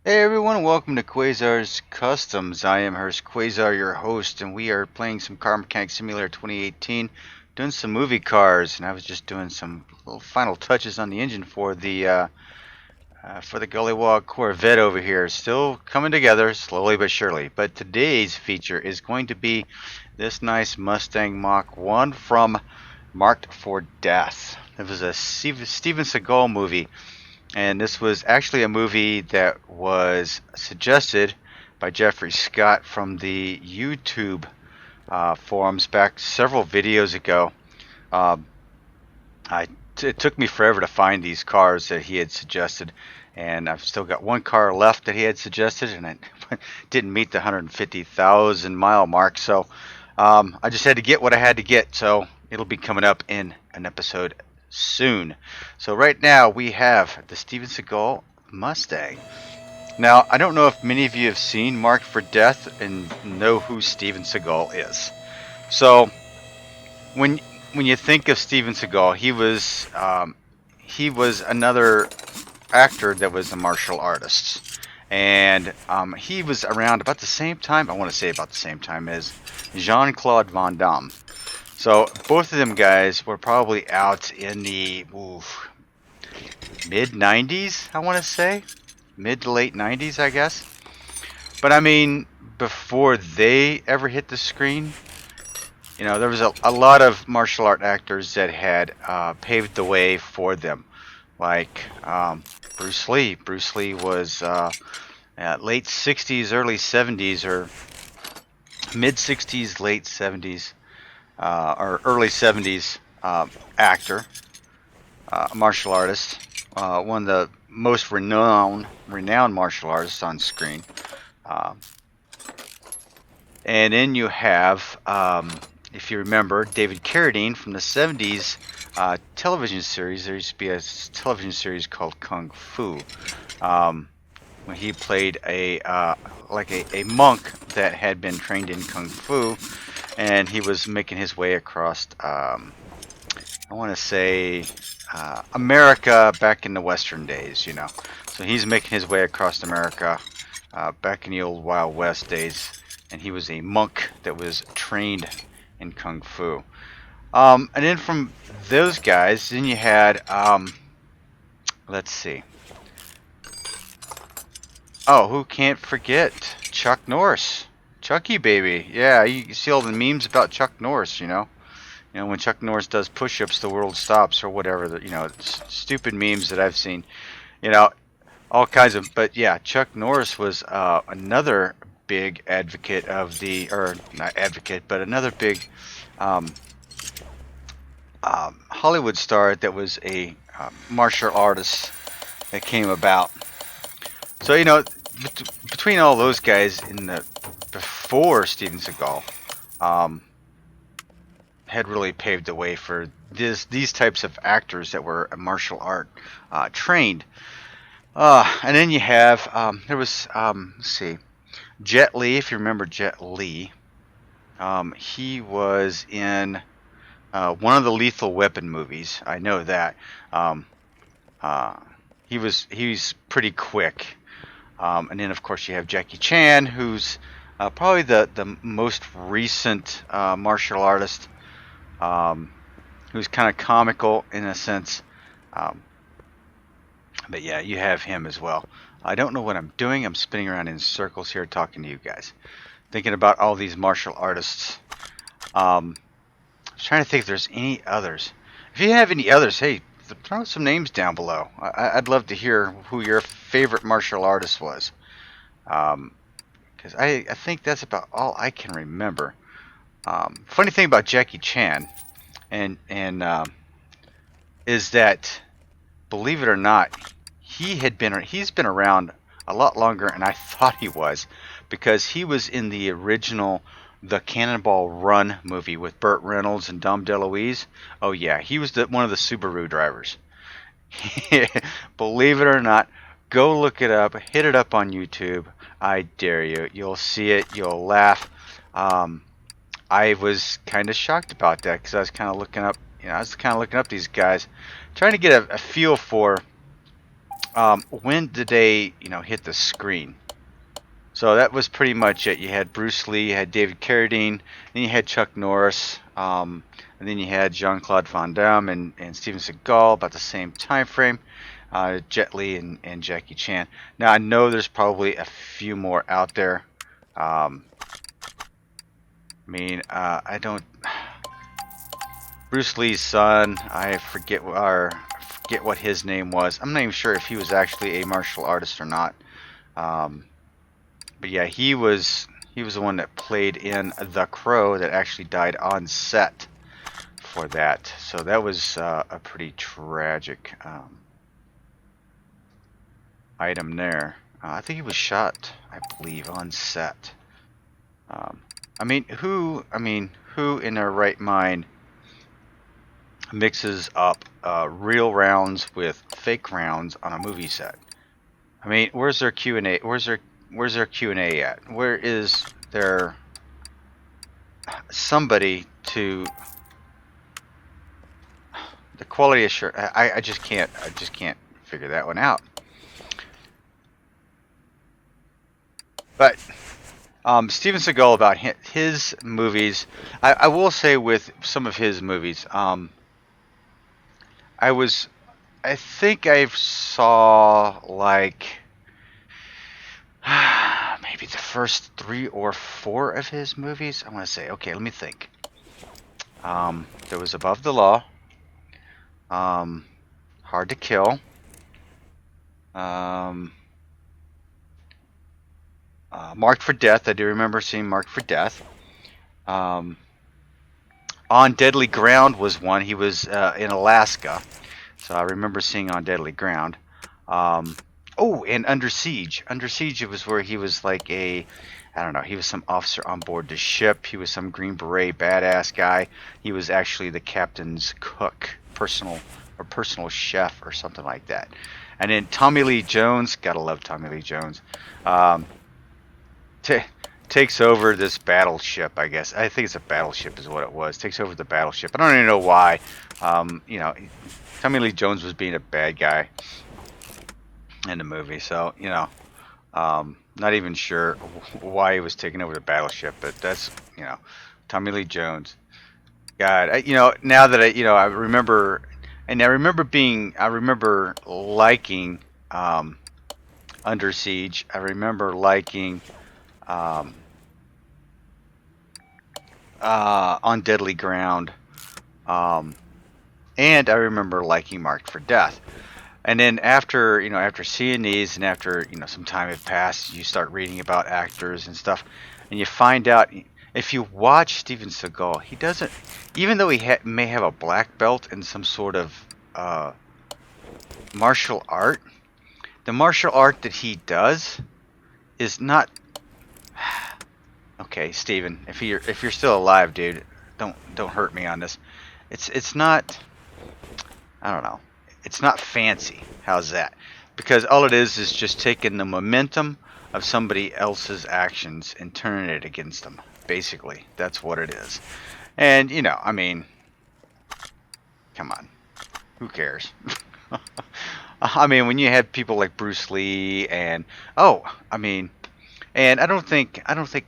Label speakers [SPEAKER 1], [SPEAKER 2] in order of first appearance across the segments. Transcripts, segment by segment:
[SPEAKER 1] Hey everyone, welcome to Quayzar's Customs. I am Hurst Quayzar, your host, and we are playing some Car Mechanic Simulator 2018, doing some movie cars, and I was just doing some little final touches on the engine for the Gullywog Corvette over here. Still coming together, slowly but surely. But today's feature is going to be this nice Mustang Mach 1 from Marked for Death. It was a Steven Seagal movie. And this was actually a movie that was suggested by Jeffrey Scott from the YouTube forums back several videos ago. Um, it took me forever to find these cars that he had suggested, and I've still got one car left that he had suggested, and it didn't meet the 150,000 mile mark. So I just had to get what I had to get. So it'll be coming up in an episode soon. So right now we have the Steven Seagal Mustang. Now I don't know if many of you have seen Marked for Death and know who Steven Seagal is. So when when you think of Steven Seagal, he was another actor that was a martial artist, and he was around about the same time. I want to say about the same time as Jean-Claude Van Damme. So both of them guys were probably out in the mid 90s, I want to say. Mid to late 90s, I guess. But I mean, before they ever hit the screen, you know, there was a lot of martial art actors that had paved the way for them. Like Bruce Lee. Bruce Lee was late 60s, early 70s, or mid 60s, late 70s, or early 70s actor, martial artist, one of the most renowned martial artists on screen. Uh, and then you have, if you remember, David Carradine from the 70s television series. There used to be a television series called Kung Fu. When he played a monk that had been trained in Kung Fu, and he was making his way across, I want to say, America back in the Western days, you know. So he's making his way across America back in the old Wild West days, and he was a monk that was trained in Kung Fu. And then from those guys, then you had, let's see. Oh, who can't forget Chuck Norris? Chucky baby. Yeah, you see all the memes about Chuck Norris, you know. You know, when Chuck Norris does push-ups, the world stops, or whatever. You know, stupid memes that I've seen. You know, all kinds of. But yeah, Chuck Norris was another big advocate of the, or not advocate, but another big um, Hollywood star that was a martial artist that came about. So you know, between all those guys in the before Steven Seagal, had really paved the way for these types of actors that were martial art trained. And then you have there was let's see, Jet Li. If you remember Jet Li, he was in one of the Lethal Weapon movies. I know that. Uh, he's pretty quick. And then of course you have Jackie Chan, who's probably the most recent martial artist, who's kind of comical in a sense. Um, but yeah, you have him as well. I don't know what I'm doing. I'm spinning around in circles here talking to you guys, thinking about all these martial artists. I was trying to think if there's any others. If you have any others, hey, throw some names down below. I'd love to hear who your favorite martial artist was. Because I think that's about all I can remember. Funny thing about Jackie Chan, and is that, believe it or not, he's been around a lot longer than I thought he was, because he was in the original The Cannonball Run movie with Burt Reynolds and Dom DeLuise. Oh yeah, he was one of the Subaru drivers. Believe it or not, go look it up, hit it up on YouTube. I dare you. You'll see it. You'll laugh. I was kind of shocked about that because I was kind of looking up, you know, these guys, trying to get a feel for when did they, hit the screen? So that was pretty much it. You had Bruce Lee, you had David Carradine, then you had Chuck Norris, and then you had Jean-Claude Van Damme and Steven Seagal about the same time frame. Jet Li and Jackie Chan. Now I know there's probably a few more out there. I don't. Bruce Lee's son, I forget what his name was. I'm not even sure if he was actually a martial artist or not. But yeah, he was the one that played in The Crow that actually died on set for that. So that was a pretty tragic item there. I think he was shot, I believe, on set. Who in their right mind mixes up real rounds with fake rounds on a movie set? I mean, where's their Q&A? Where's their Q&A at? Where is there somebody to the quality assurance? I just can't figure that one out. But Steven Seagal, about his movies, I will say with some of his movies, I think I saw like maybe the first 3 or 4 of his movies. I want to say, okay, let me think. There was Above the Law, Hard to Kill, Marked for Death. I do remember seeing Marked for Death. On Deadly Ground was one. He was in Alaska, so I remember seeing On Deadly Ground. And Under Siege. Under Siege, it was where he was like he was some officer on board the ship. He was some Green Beret badass guy. He was actually the captain's cook, personal chef or something like that. And then Tommy Lee Jones, gotta love Tommy Lee Jones, takes over this battleship, I guess. I think it's a battleship is what it was. Takes over the battleship. I don't even know why. Tommy Lee Jones was being a bad guy in the movie, so not even sure why he was taking over the battleship, but that's Tommy Lee Jones. God, now that I remember, and I remember liking Under Siege. I remember liking On Deadly Ground, and I remember liking Marked for Death. And then after seeing these, and after some time had passed, you start reading about actors and stuff, and you find out if you watch Steven Seagal, he doesn't, even though he may have a black belt in some sort of martial art, the martial art that he does is not. Okay, Steven, if you're still alive, dude, don't hurt me on this. It's not. I don't know. It's not fancy. How's that? Because all it is just taking the momentum of somebody else's actions and turning it against them. Basically, that's what it is. And come on, who cares? When you have people like Bruce Lee and and I don't think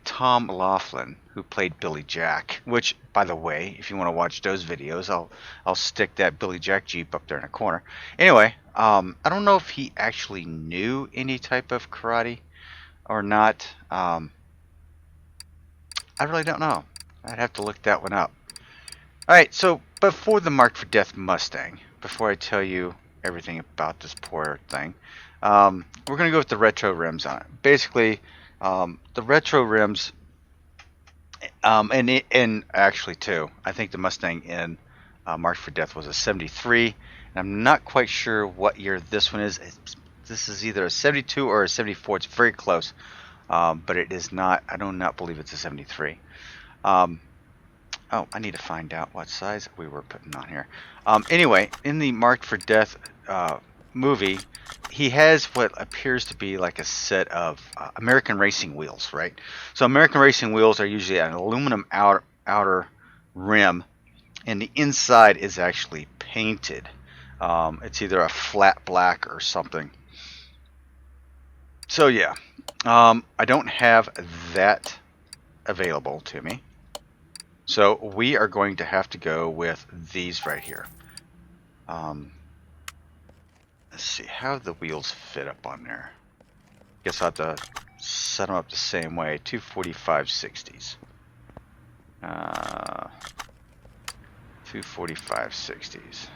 [SPEAKER 1] Tom Laughlin, who played Billy Jack, which, by the way, if you want to watch those videos, I'll stick that Billy Jack Jeep up there in a corner. Anyway, I don't know if he actually knew any type of karate or not. I really don't know. I'd have to look that one up. All right, so before the Marked for Death Mustang, before I tell you everything about this poor thing, we're going to go with the retro rims on it. Basically, the retro rims, and actually too, I think the Mustang in Marked for Death was a 73, and I'm not quite sure what year this one is. This is either a 72 or a 74. It's very close, but it is not. I do not believe it's a 73. I need to find out what size we were putting on here. Anyway, in the Marked for Death movie, he has what appears to be like a set of American racing wheels, right? So American racing wheels are usually an aluminum outer rim, and the inside is actually painted. It's either a flat black or something. So yeah, I don't have that available to me. So we are going to have to go with these right here. Let's see how the wheels fit up on there. Guess I'll have to set them up the same way. 245/60s. 245/60s.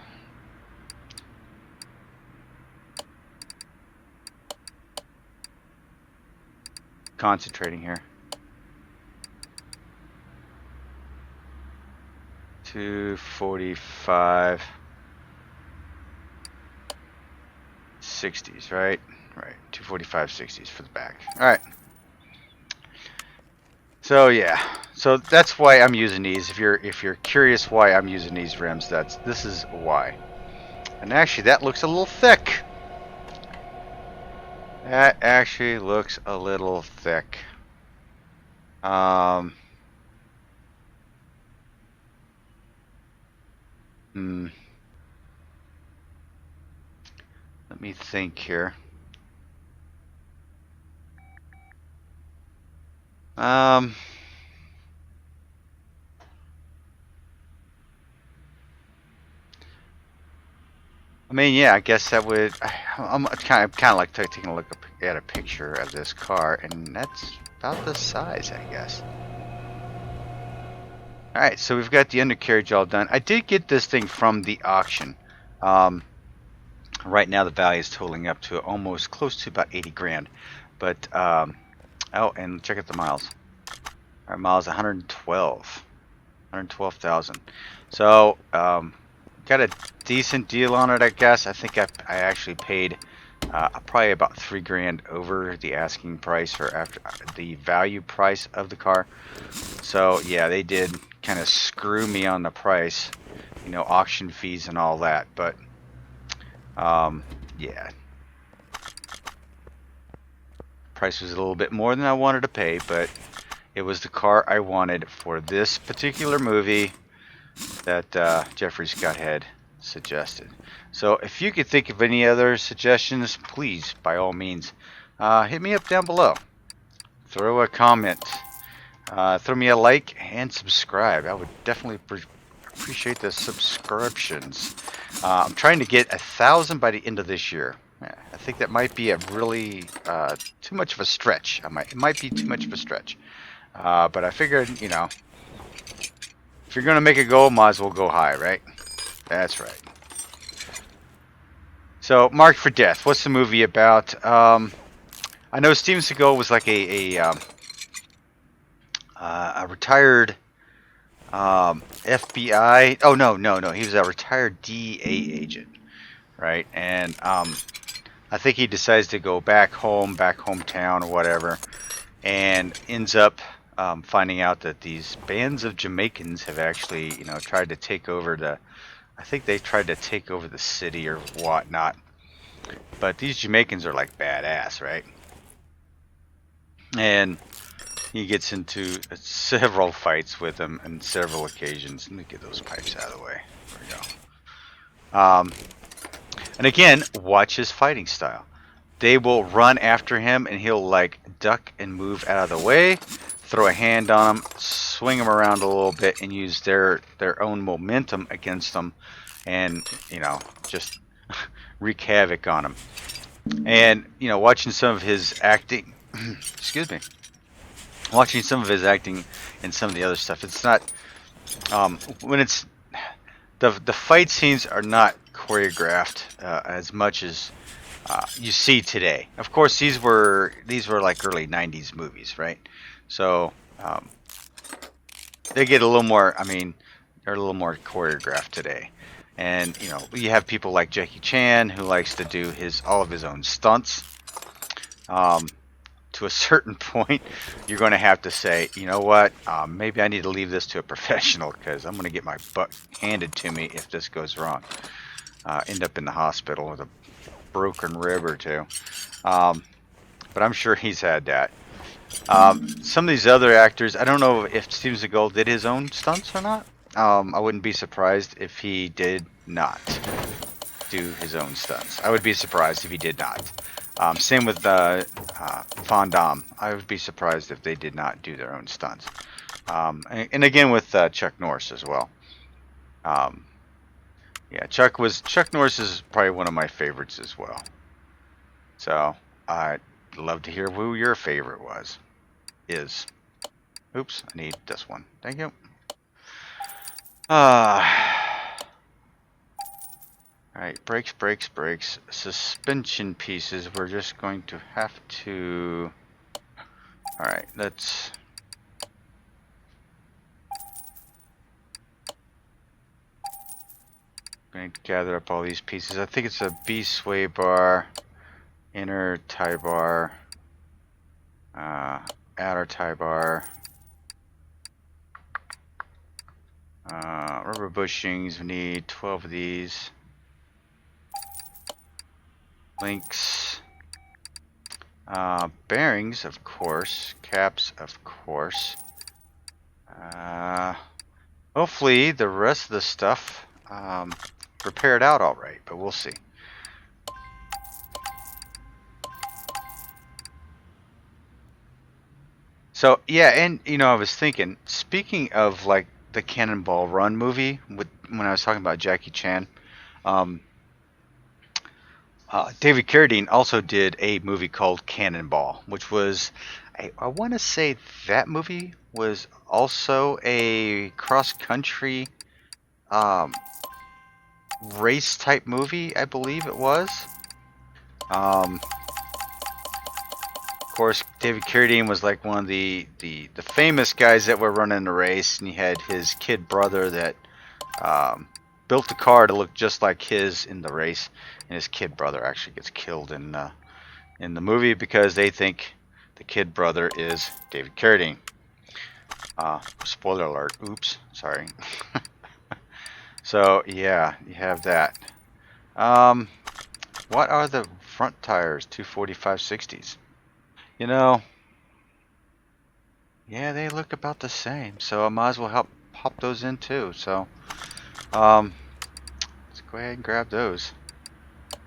[SPEAKER 1] Concentrating here. 245/60s, right? Right. 245/60s for the back. All right. So yeah. So that's why I'm using these. If you're curious why I'm using these rims, this is why. And actually, that looks a little thick. That actually looks a little thick. Let me think here. I mean, yeah, I guess that would. I'm kind of like taking a look at a picture of this car, and that's about the size, I guess. All right, so we've got the undercarriage all done. I did get this thing from the auction. Right now, the value is totaling up to almost close to about 80 grand. But oh, and check out the miles. Our miles 112,000. So got a decent deal on it, I guess. I think I actually paid probably about 3 grand over the asking price or after the value price of the car. So yeah, they did kind of screw me on the price, you know, auction fees and all that. But yeah, price was a little bit more than I wanted to pay, but it was the car I wanted for this particular movie that Jeffrey Scott had suggested. So if you could think of any other suggestions, please, by all means, hit me up down below. Throw a comment. Throw me a like and subscribe. I would definitely appreciate the subscriptions. I'm trying to get 1,000 by the end of this year. I think that might be a really too much of a stretch. It might be too much of a stretch. But I figured, you know, if you're going to make a goal, might as well go high, right? That's right. So, Marked for Death. What's the movie about? I know Steven Segal was like a retired FBI. Oh, no. He was a retired DEA agent, right? And I think he decides to go back hometown or whatever, and ends up finding out that these bands of Jamaicans have actually, you know, tried to take over I think they tried to take over the city or whatnot. But these Jamaicans are like badass, right? And he gets into several fights with them on several occasions. Let me get those pipes out of the way. There we go. And again, watch his fighting style. They will run after him, and he'll like duck and move out of the way, throw a hand on them, swing them around a little bit, and use their own momentum against them, and you know, just wreak havoc on them. And you know, watching some of his acting, excuse me, watching some of his acting and some of the other stuff, it's not when it's the fight scenes are not choreographed as much as you see today. Of course, these were like early '90s movies, right? So they get a little more. I mean, they're a little more choreographed today. And you know, you have people like Jackie Chan who likes to do all of his own stunts. To a certain point, you're going to have to say, you know what? Maybe I need to leave this to a professional because I'm going to get my butt handed to me if this goes wrong. End up in the hospital with a broken rib or two. But I'm sure he's had that. Some of these other actors, I don't know if Steven Seagal did his own stunts or not. I wouldn't be surprised if he did not do his own stunts. I would be surprised if he did not. Same with Fondam. I would be surprised if they did not do their own stunts. And again with Chuck Norris as well. Yeah, Chuck Norris is probably one of my favorites as well. So I'd love to hear who your favorite is. Oops, I need this one. Thank you. Alright, brakes. Suspension pieces, we're just going to have to... Alright, let's... I'm going to gather up all these pieces. I think it's a B sway bar, inner tie bar, outer tie bar, rubber bushings, we need 12 of these. Links, bearings, of course, caps, of course. Hopefully the rest of the stuff repaired out all right, but we'll see. So yeah, and you know, I was thinking, speaking of like the Cannonball Run movie, when I was talking about Jackie Chan, David Carradine also did a movie called Cannonball, which was, I want to say that movie was also a cross-country race type movie, I believe it was. Of course, David Carradine was like one of the famous guys that were running the race, and he had his kid brother that built a car to look just like his in the race, and his kid brother actually gets killed in the movie because they think the kid brother is David Carradine. Spoiler alert. Oops, sorry. So yeah, you have that. What are the front tires? 245/60s. You know, yeah, they look about the same. So I might as well help pop those in too. So let's go ahead and grab those.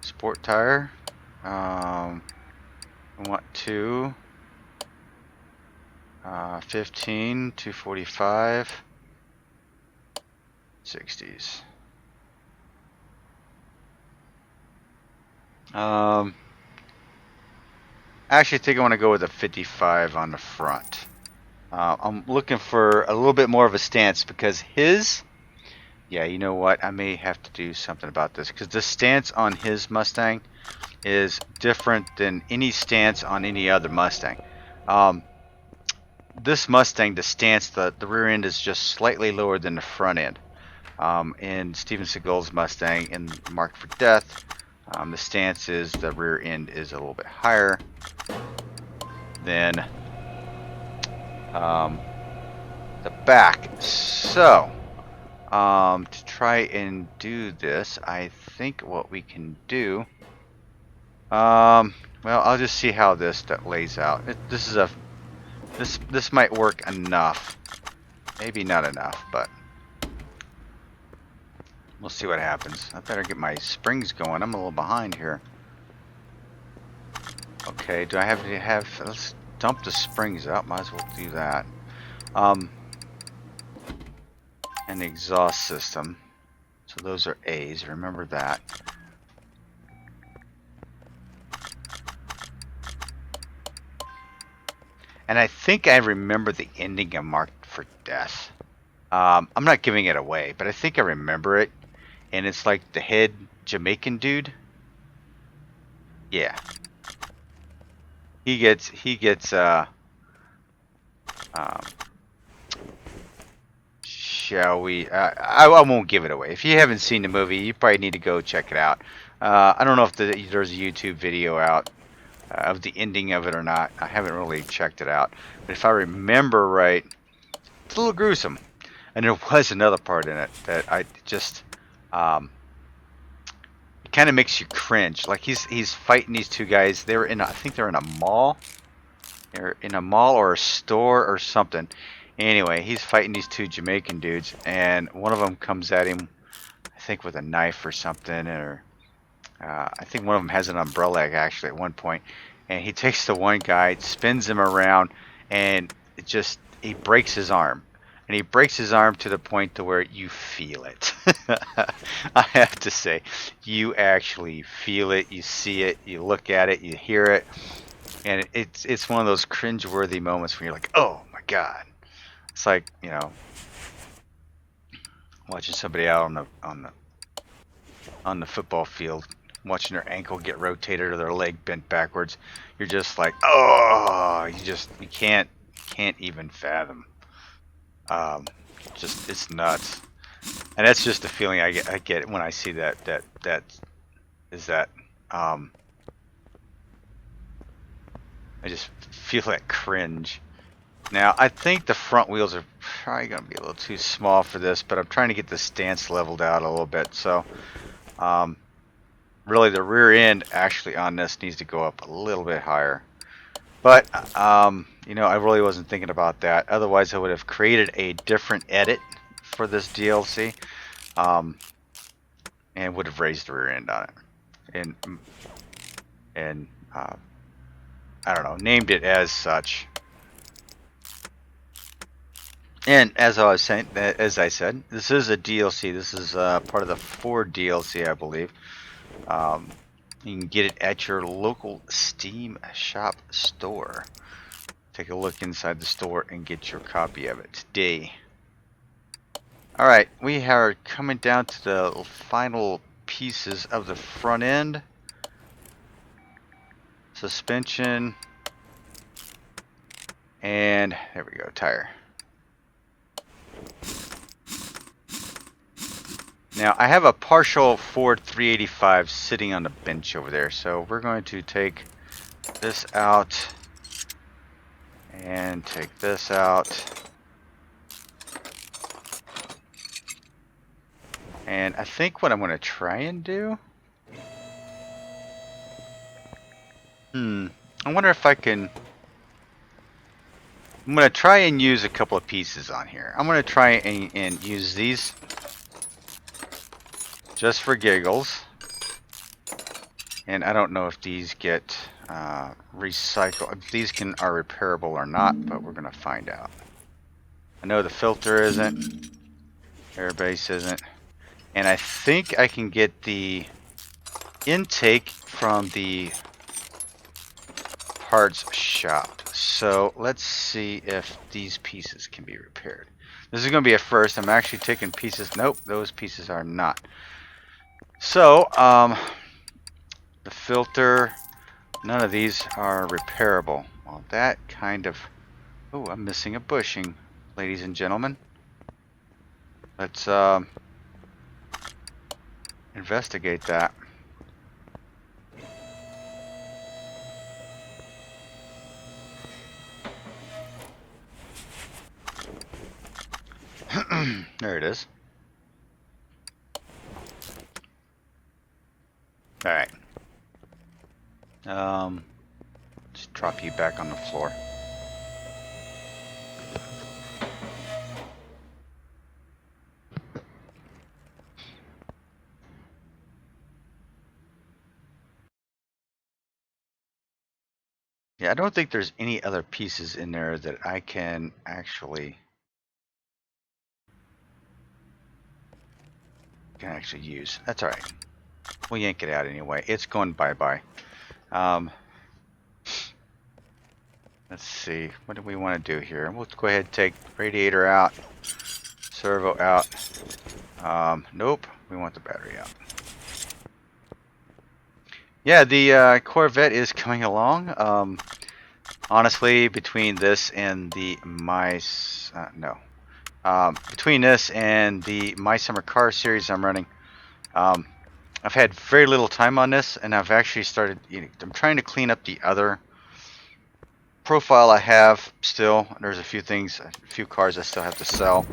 [SPEAKER 1] Sport tire. I want 2. 15, 245, 60s. I actually think I want to go with a 55 on the front. I'm looking for a little bit more of a stance because yeah, you know what? I may have to do something about this because the stance on his Mustang is different than any stance on any other Mustang. This Mustang, the stance, the rear end is just slightly lower than the front end. In Steven Seagal's Mustang in Marked for Death, the stance is the rear end is a little bit higher than the back. So, to try and do this, I think what we can do, well, I'll just see how this lays out. This might work enough. Maybe not enough, but we'll see what happens. I better get my springs going. I'm a little behind here. Okay, do I have to have... Let's dump the springs out. Might as well do that. And the exhaust system. So those are A's. Remember that. And I think I remember the ending of Marked for Death. I'm not giving it away, but I think I remember it. And it's like the head Jamaican dude. Yeah. He gets shall we, I won't give it away. If you haven't seen the movie, you probably need to go check it out. I don't know if there's a YouTube video out of the ending of it or not. I haven't really checked it out. But if I remember right, it's a little gruesome. And there was another part in it that I just, it kind of makes you cringe. Like he's fighting these two guys. They were I think they're in a mall. They're in a mall or a store or something. Anyway, he's fighting these two Jamaican dudes, and one of them comes at him, I think with a knife or something, or I think one of them has an umbrella actually at one point, and he takes the one guy, spins him around, and he breaks his arm. And he breaks his arm to the point to where you feel it. I have to say, you actually feel it, you see it, you look at it, you hear it, and it's one of those cringe-worthy moments when you're like, oh my god. It's like, you know, watching somebody out on the football field, watching their ankle get rotated or their leg bent backwards. You're just like, oh, you can't even fathom. Just it's nuts, and that's just the feeling I get when I see that I just feel that cringe. Now I think the front wheels are probably gonna be a little too small for this, but I'm trying to get the stance leveled out a little bit. So really the rear end actually on this needs to go up a little bit higher. But you know, I really wasn't thinking about that. Otherwise I would have created a different edit for this DLC and would have raised the rear end on it. And I don't know, named it as such. And as I was saying, as I said, this is a DLC. This is part of the 4 DLC, I believe. You can get it at your local Steam shop store. Take a look inside the store and get your copy of it today. Alright, we are coming down to the final pieces of the front end. Suspension. And there we go, tire. Now I have a partial Ford 385 sitting on the bench over there, so we're going to take this out and take this out, and I think what I'm going to try and do, I wonder if I can, I'm going to try and use a couple of pieces on here. I'm going to try and use these just for giggles. And I don't know if these get recycled. If these are repairable or not, but we're going to find out. I know the filter isn't. Air base isn't. And I think I can get the intake from the parts shop. So let's see if these pieces can be repaired. This is going to be a first. I'm actually taking pieces. Nope, those pieces are not. So, the filter, none of these are repairable. Well, that kind of... Oh, I'm missing a bushing, ladies and gentlemen. Let's investigate that. There it is. Alright. Just drop you back on the floor. Yeah, I don't think there's any other pieces in there that I can actually use. That's alright. We'll yank it out anyway. It's going bye-bye. Let's see. What do we want to do here? We'll go ahead and take radiator out. Servo out. Nope. We want the battery out. Yeah, the Corvette is coming along. Honestly, between this and the between this and the My Summer Car series I'm running, I've had very little time on this, and I've actually started. I'm trying to clean up the other profile I have still. There's a few things, a few cars I still have to sell.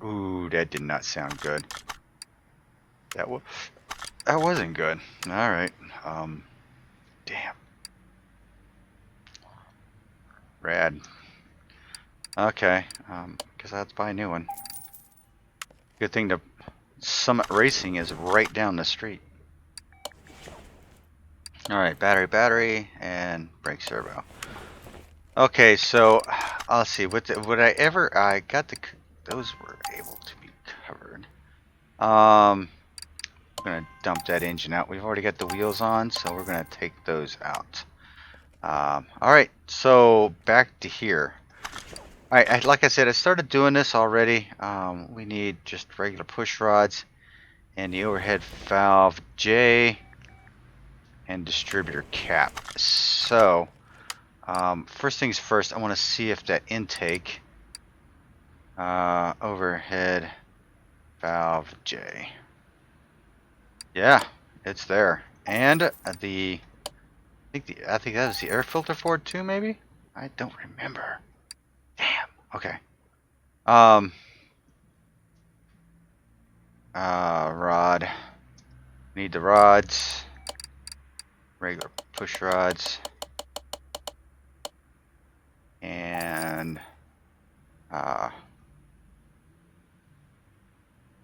[SPEAKER 1] Ooh, that did not sound good. That wasn't good. All right. Damn. Rad. Okay. Guess I have to buy a new one. Good thing the Summit Racing is right down the street. Alright, battery, and brake servo. Okay, so let's see. I got those were able to be covered. I'm gonna dump that engine out. We've already got the wheels on, so we're gonna take those out. Alright, so back to here. Alright, like I said, I started doing this already. We need just regular push rods and the overhead valve J and distributor cap. So, first things first, I want to see if that intake overhead valve J. Yeah, it's there. And I think that is the air filter for it too, maybe? I don't remember. Damn. Okay. Rod. Need the rods. Regular push rods. And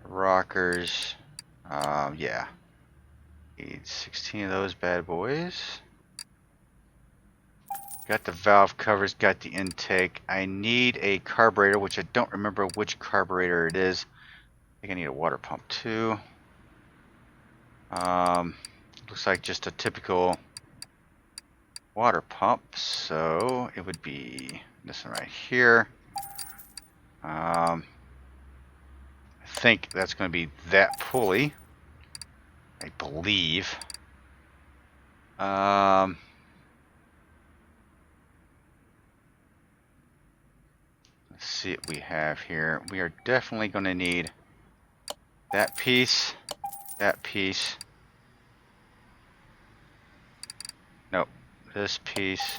[SPEAKER 1] rockers. Yeah. Need 16 of those bad boys. Got the valve covers, got the intake. I need a carburetor, which I don't remember which carburetor it is. I think I need a water pump too. Looks like just a typical water pump, so it would be this one right here. I think that's going to be that pulley, I believe. Let's see what we have here. We are definitely going to need that piece, nope, this piece,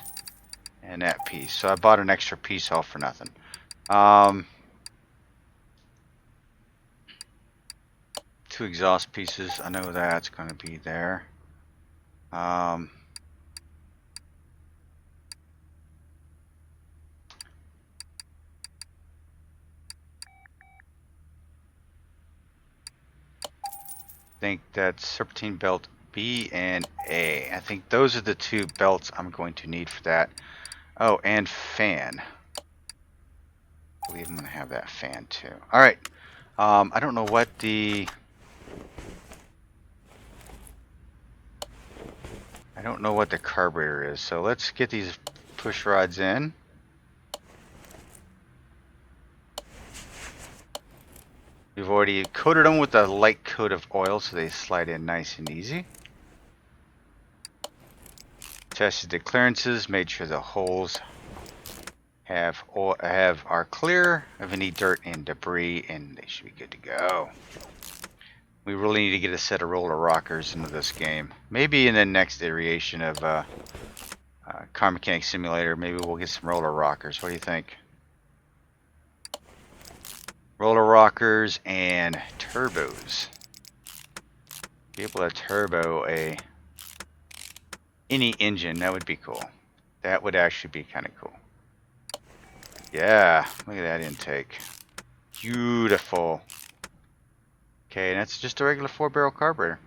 [SPEAKER 1] and that piece. So I bought an extra piece all for nothing. Two exhaust pieces, I know that's going to be there. Think that's serpentine belt B and A. I think those are the two belts I'm going to need for that. Oh, and fan. I believe I'm going to have that fan too. Alright. I don't know what the... carburetor is, so let's get these push rods in. We've already coated them with a light coat of oil so they slide in nice and easy. Tested the clearances, made sure the holes are clear of any dirt and debris, and they should be good to go. We really need to get a set of roller rockers into this game. Maybe in the next iteration of Car Mechanic Simulator, maybe we'll get some roller rockers. What do you think? Roller rockers and turbos. Be able to turbo any engine, that would be cool. That would actually be kind of cool. Yeah, look at that intake. Beautiful. Okay, and that's just a regular 4-barrel carburetor.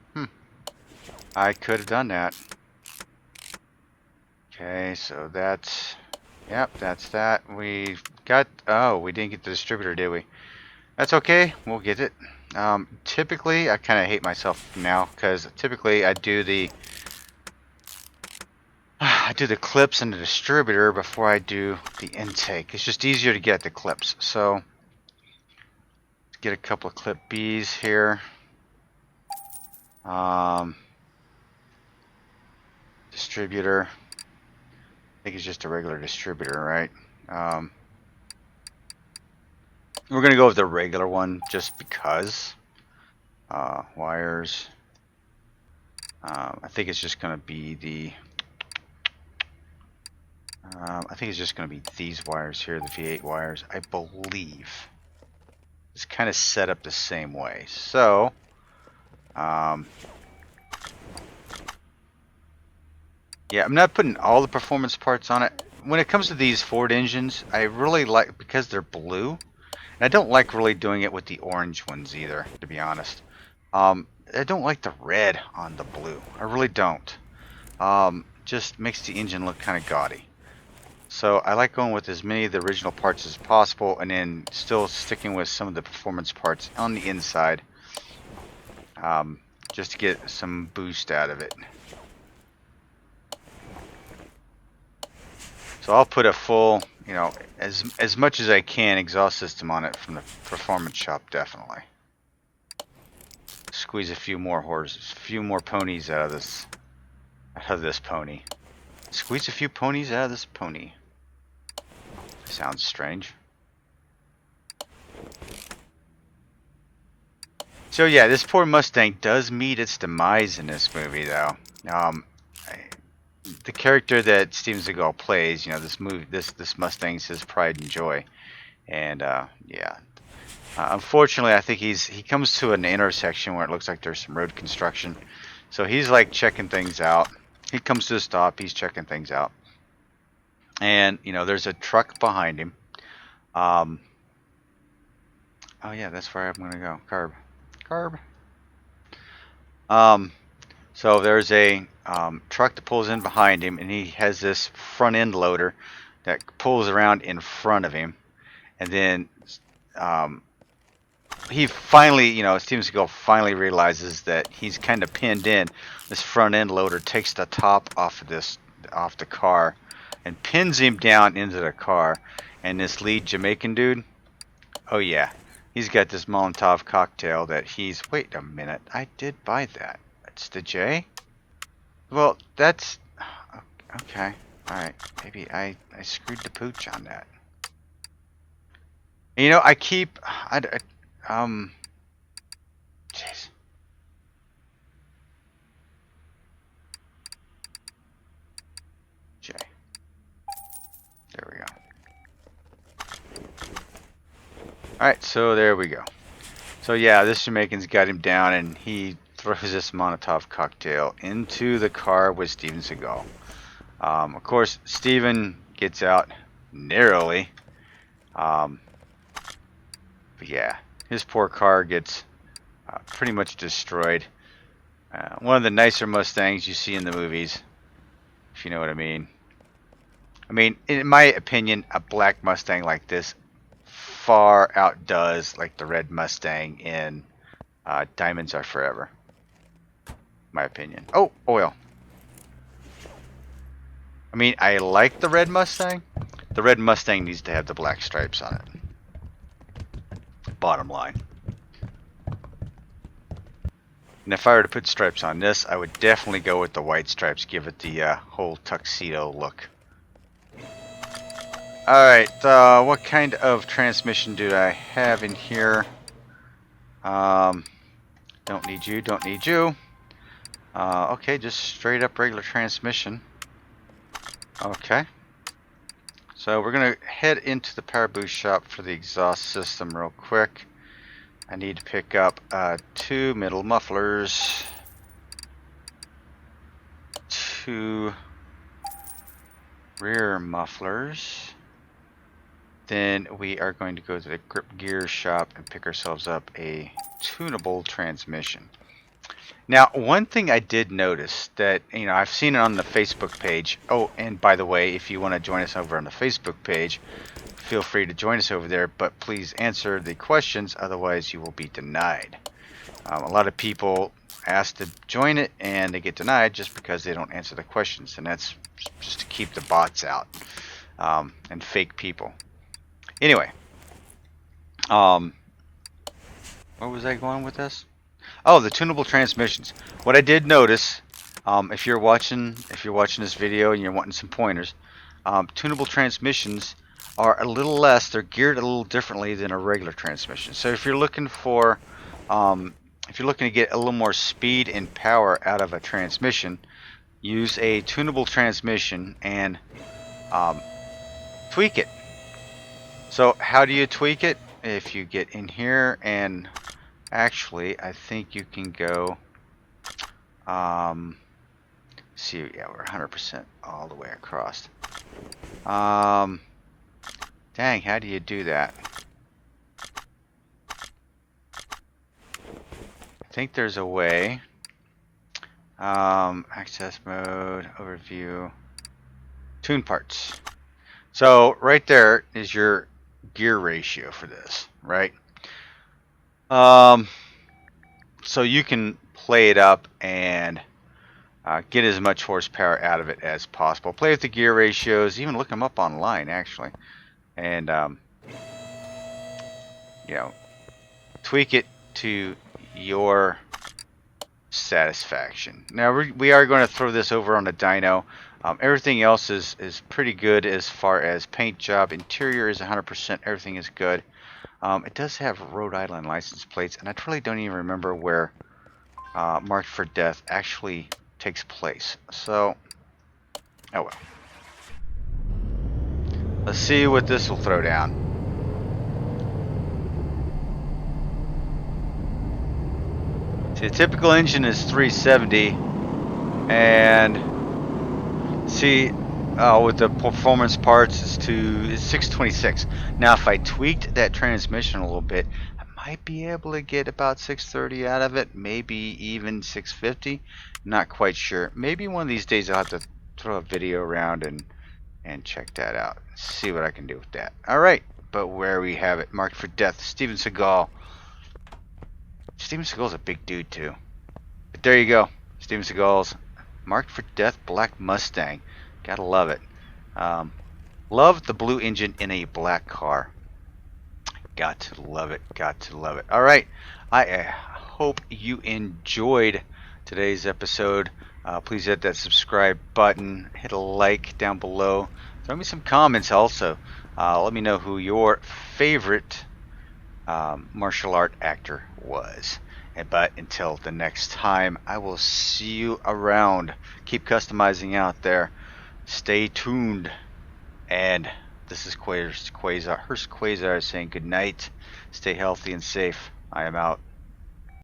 [SPEAKER 1] I could have done that. Okay, so that's... Yep, that's that. We got... Oh, we didn't get the distributor, did we? That's okay. We'll get it. Typically, I kind of hate myself now, because typically I do the... clips and the distributor before I do the intake. It's just easier to get the clips. So, let's get a couple of clip B's here. Distributor. I think it's just a regular distributor, right? We're going to go with the regular one just because. Wires. I think it's just going to be the... I think it's just going to be these wires here, the V8 wires, I believe. It's kind of set up the same way. So, yeah, I'm not putting all the performance parts on it. When it comes to these Ford engines, I really like, because they're blue, and I don't like really doing it with the orange ones either, to be honest. I don't like the red on the blue. I really don't. just makes the engine look kind of gaudy. So I like going with as many of the original parts as possible, and then still sticking with some of the performance parts on the inside, just to get some boost out of it. So I'll put a full, you know, as much as I can exhaust system on it from the performance shop, definitely. Squeeze a few more horses, a few more ponies out of this pony. Squeeze a few ponies out of this pony. Sounds strange. So yeah, this poor Mustang does meet its demise in this movie, though. The character that Steven Seagal plays, you know, this Mustang's his pride and joy, and yeah. Unfortunately, I think he comes to an intersection where it looks like there's some road construction, so he's like checking things out. He comes to a stop. He's checking things out, and you know, there's a truck behind him. Oh yeah, that's where I'm gonna go. Carb. So there's a truck that pulls in behind him, and he has this front end loader that pulls around in front of him, and then he finally, you know, Steven Seagal finally realizes that he's kind of pinned in. This front end loader takes the top off the car, and pins him down into the car. And this lead Jamaican dude, oh yeah, he's got this Molotov cocktail that he's. Wait a minute, I did buy that. It's the J. Well, that's okay. All right, maybe I screwed the pooch on that. You know, jeez. J. There we go. Alright, so there we go. So yeah, this Jamaican's got him down, and he throws this Molotov cocktail into the car with Steven Seagal. Of course, Steven gets out narrowly. But yeah, his poor car gets pretty much destroyed. One of the nicer Mustangs you see in the movies, if you know what I mean. I mean, in my opinion, a black Mustang like this far outdoes like the red Mustang in Diamonds Are Forever. My opinion. Oh, oil. I mean, I like the red Mustang. The red Mustang needs to have the black stripes on it. Bottom line. And if I were to put stripes on this, I would definitely go with the white stripes. Give it the whole tuxedo look. Alright, what kind of transmission do I have in here? Don't need you, don't need you. Okay, just straight up regular transmission. Okay. So we're going to head into the power boost shop for the exhaust system real quick. I need to pick up 2 middle mufflers. 2 rear mufflers. Then we are going to go to the grip gear shop and pick ourselves up a tunable transmission. Now, one thing I did notice that, you know, I've seen it on the Facebook page. Oh, and by the way, if you want to join us over on the Facebook page, feel free to join us over there, but please answer the questions, otherwise you will be denied. A lot of people ask to join it and they get denied just because they don't answer the questions, and that's just to keep the bots out and fake people. Anyway, where was I going with this? Oh, the tunable transmissions. What I did notice, if you're watching this video and you're wanting some pointers, tunable transmissions are a little less. They're geared a little differently than a regular transmission. So if you're looking for, if you're looking to get a little more speed and power out of a transmission, use a tunable transmission and tweak it. So how do you tweak it? If you get in here, and actually I think you can go see, yeah, we're 100% all the way across. Dang, how do you do that? I think there's a way. Access mode, overview, tune parts. So right there is your gear ratio for this, right? So you can play it up and get as much horsepower out of it as possible. Play with the gear ratios, even look them up online actually, and you know, tweak it to your satisfaction. Now we are going to throw this over on a dyno. Everything else is pretty good as far as paint job. Interior is 100%. Everything is good. It does have Rhode Island license plates, and I really don't even remember where Marked for Death actually takes place. So, oh well. Let's see what this will throw down. See, the typical engine is 370, and see, with the performance parts it's 626. Now, if I tweaked that transmission a little bit, I might be able to get about 630 out of it, maybe even 650. Not quite sure. Maybe one of these days I'll have to throw a video around and check that out. See what I can do with that. All right, but where we have it, Marked for Death, Steven Seagal. Steven Seagal's a big dude too. But there you go, Steven Seagal's Marked for Death Black Mustang. Gotta love it. Love the blue engine in a black car. Got to love it. Got to love it. All right. I hope you enjoyed today's episode. Please hit that subscribe button. Hit a like down below. Throw me some comments also. Let me know who your favorite martial art actor was. But until the next time, I will see you around. Keep customizing out there. Stay tuned. And this is Quayzar, Hurst Quayzar saying good night. Stay healthy and safe. I am out.